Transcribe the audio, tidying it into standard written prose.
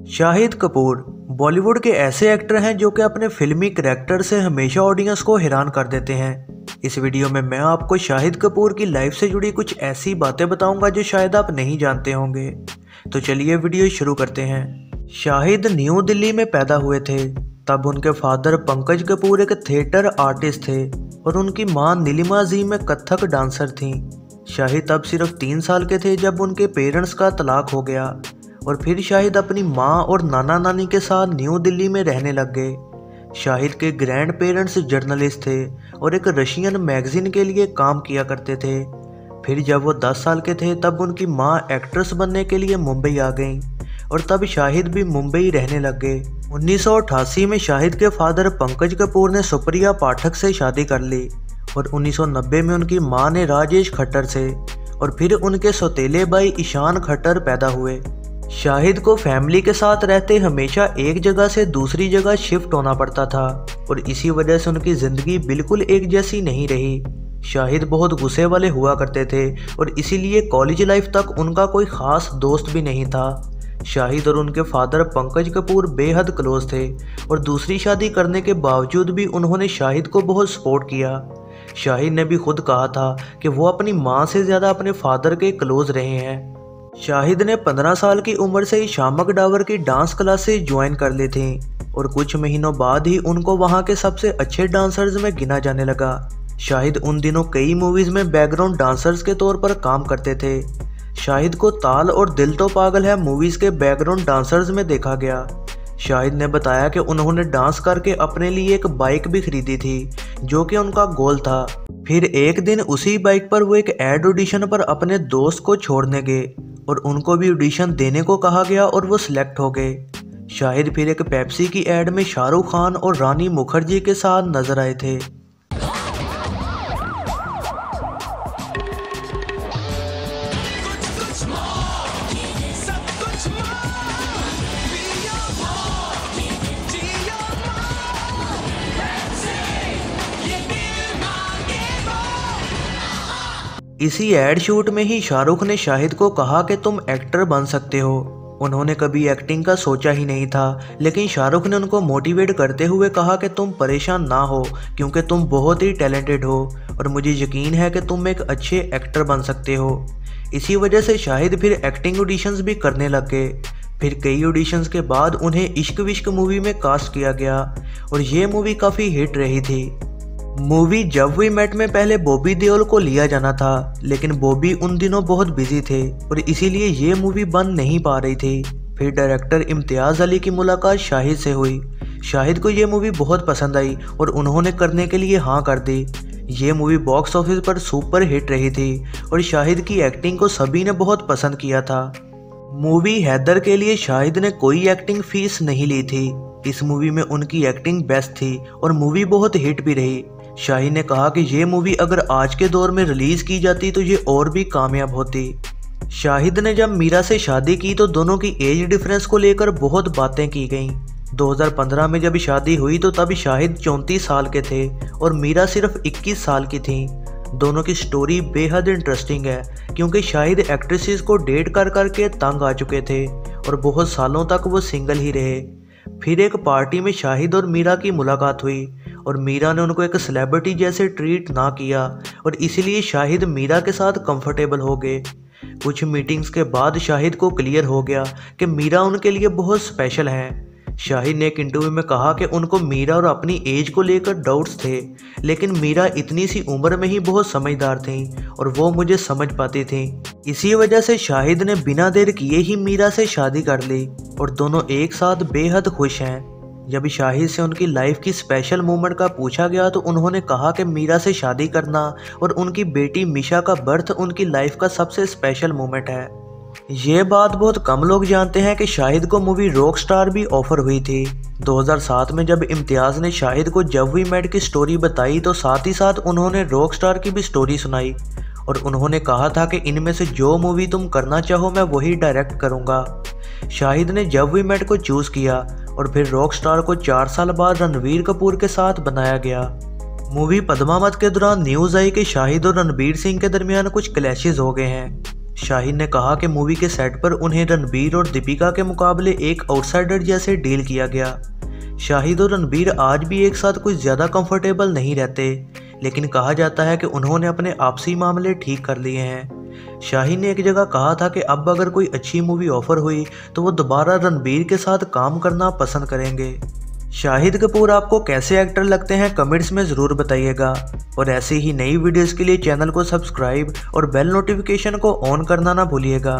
शाहिद कपूर बॉलीवुड के ऐसे एक्टर हैं जो कि अपने फिल्मी करैक्टर से हमेशा ऑडियंस को हैरान कर देते हैं। इस वीडियो में मैं आपको शाहिद कपूर की लाइफ से जुड़ी कुछ ऐसी बातें बताऊंगा जो शायद आप नहीं जानते होंगे। तो चलिए वीडियो शुरू करते हैं। शाहिद न्यू दिल्ली में पैदा हुए थे। तब उनके फादर पंकज कपूर एक थिएटर आर्टिस्ट थे और उनकी मां नीलिमा जी में कथक डांसर थीं। शाहिद तब सिर्फ 3 साल के थे जब उनके पेरेंट्स का तलाक हो गया और फिर शाहिद अपनी माँ और नाना नानी के साथ न्यू दिल्ली में रहने लग गए। शाहिद के ग्रैंड पेरेंट्स जर्नलिस्ट थे और एक रशियन मैगजीन के लिए काम किया करते थे। फिर जब वो 10 साल के थे तब उनकी माँ एक्ट्रेस बनने के लिए मुंबई आ गई और तब शाहिद भी मुंबई रहने लग गए। 1988 में शाहिद के फादर पंकज कपूर ने सुप्रिया पाठक से शादी कर ली और 1990 में उनकी माँ ने राजेश खट्टर से और फिर उनके सौतेले भाई ईशान खट्टर पैदा हुए। शाहिद को फैमिली के साथ रहते हमेशा एक जगह से दूसरी जगह शिफ्ट होना पड़ता था और इसी वजह से उनकी ज़िंदगी बिल्कुल एक जैसी नहीं रही। शाहिद बहुत गुस्से वाले हुआ करते थे और इसीलिए कॉलेज लाइफ तक उनका कोई ख़ास दोस्त भी नहीं था। शाहिद और उनके फादर पंकज कपूर बेहद क्लोज थे और दूसरी शादी करने के बावजूद भी उन्होंने शाहिद को बहुत सपोर्ट किया। शाहिद ने भी खुद कहा था कि वो अपनी माँ से ज़्यादा अपने फादर के क्लोज रहे हैं। शाहिद ने 15 साल की उम्र से ही शामक डावर की डांस क्लासेस ज्वाइन कर ली थी और कुछ महीनों बाद ही उनको वहां के सबसे अच्छे डांसर्स में गिना जाने लगा। शाहिद उन दिनों कई मूवीज़ में बैकग्राउंड डांसर्स के तौर पर काम करते थे। शाहिद को ताल और दिल तो पागल है मूवीज़ के बैकग्राउंड डांसर्स में देखा गया। शाहिद ने बताया कि उन्होंने डांस करके अपने लिए एक बाइक भी खरीदी थी जो कि उनका गोल था। फिर एक दिन उसी बाइक पर वो एक एड ऑडिशन पर अपने दोस्त को छोड़ने गए और उनको भी ऑडिशन देने को कहा गया और वो सिलेक्ट हो गए। शाहिद फिर एक पेप्सी की एड में शाहरुख खान और रानी मुखर्जी के साथ नजर आए थे। इसी एड शूट में ही शाहरुख ने शाहिद को कहा कि तुम एक्टर बन सकते हो। उन्होंने कभी एक्टिंग का सोचा ही नहीं था, लेकिन शाहरुख ने उनको मोटिवेट करते हुए कहा कि तुम परेशान ना हो क्योंकि तुम बहुत ही टैलेंटेड हो और मुझे यकीन है कि तुम एक अच्छे एक्टर बन सकते हो। इसी वजह से शाहिद फिर एक्टिंग ऑडिशंस भी करने लग गए। फिर कई ऑडिशंस के बाद उन्हें इश्क विश्क मूवी में कास्ट किया गया और ये मूवी काफ़ी हिट रही थी। मूवी जब वी मेट में पहले बॉबी देओल को लिया जाना था, लेकिन बॉबी उन दिनों बहुत बिजी थे और इसीलिए ये मूवी बन नहीं पा रही थी। फिर डायरेक्टर इम्तियाज़ अली की मुलाकात शाहिद से हुई। शाहिद को ये मूवी बहुत पसंद आई और उन्होंने करने के लिए हाँ कर दी। ये मूवी बॉक्स ऑफिस पर सुपर हिट रही थी और शाहिद की एक्टिंग को सभी ने बहुत पसंद किया था। मूवी हैदर के लिए शाहिद ने कोई एक्टिंग फीस नहीं ली थी। इस मूवी में उनकी एक्टिंग बेस्ट थी और मूवी बहुत हिट भी रही। शाहिद ने कहा कि ये मूवी अगर आज के दौर में रिलीज की जाती तो ये और भी कामयाब होती। शाहिद ने जब मीरा से शादी की तो दोनों की एज डिफरेंस को लेकर बहुत बातें की गईं। 2015 में जब शादी हुई तो तब शाहिद 34 साल के थे और मीरा सिर्फ 21 साल की थी। दोनों की स्टोरी बेहद इंटरेस्टिंग है क्योंकि शाहिद एक्ट्रेसेस को डेट कर करके तंग आ चुके थे और बहुत सालों तक वो सिंगल ही रहे। फिर एक पार्टी में शाहिद और मीरा की मुलाकात हुई और मीरा ने उनको एक सेलिब्रिटी जैसे ट्रीट ना किया और इसीलिए शाहिद मीरा के साथ कंफर्टेबल हो गए। कुछ मीटिंग्स के बाद शाहिद को क्लियर हो गया कि मीरा उनके लिए बहुत स्पेशल हैं। शाहिद ने एक इंटरव्यू में कहा कि उनको मीरा और अपनी एज को लेकर डाउट्स थे, लेकिन मीरा इतनी सी उम्र में ही बहुत समझदार थी और वो मुझे समझ पाती थी। इसी वजह से शाहिद ने बिना देर किए ही मीरा से शादी कर ली और दोनों एक साथ बेहद खुश हैं। जब शाहिद से उनकी लाइफ की स्पेशल मोमेंट का पूछा गया तो उन्होंने कहा कि मीरा से शादी करना और उनकी बेटी मिशा का बर्थ उनकी लाइफ का सबसे स्पेशल मोमेंट है। ये बात बहुत कम लोग जानते हैं कि शाहिद को मूवी रॉक स्टार भी ऑफर हुई थी। 2007 में जब इम्तियाज़ ने शाहिद को जब वी मेट की स्टोरी बताई तो साथ ही साथ उन्होंने रॉक स्टार की भी स्टोरी सुनाई और उन्होंने कहा था कि इनमें से जो मूवी तुम करना चाहो मैं वही डायरेक्ट करूँगा। शाहिद ने जब वी मेट को चूज़ किया और फिर रॉक स्टार को 4 साल बाद रणवीर कपूर के साथ बनाया गया। मूवी पद्मावत के दौरान न्यूज़ आई कि शाहिद और रणवीर सिंह के दरमियान कुछ क्लैशेस हो गए हैं। शाहिद ने कहा कि मूवी के सेट पर उन्हें रणबीर और दीपिका के मुकाबले एक आउटसाइडर जैसे डील किया गया। शाहिद और रणबीर आज भी एक साथ कुछ ज़्यादा कंफर्टेबल नहीं रहते, लेकिन कहा जाता है कि उन्होंने अपने आपसी मामले ठीक कर लिए हैं। शाहिद ने एक जगह कहा था कि अब अगर कोई अच्छी मूवी ऑफर हुई तो वो दोबारा रणबीर के साथ काम करना पसंद करेंगे। शाहिद कपूर आपको कैसे एक्टर लगते हैं कमेंट्स में ज़रूर बताइएगा, और ऐसी ही नई वीडियोस के लिए चैनल को सब्सक्राइब और बेल नोटिफिकेशन को ऑन करना ना भूलिएगा।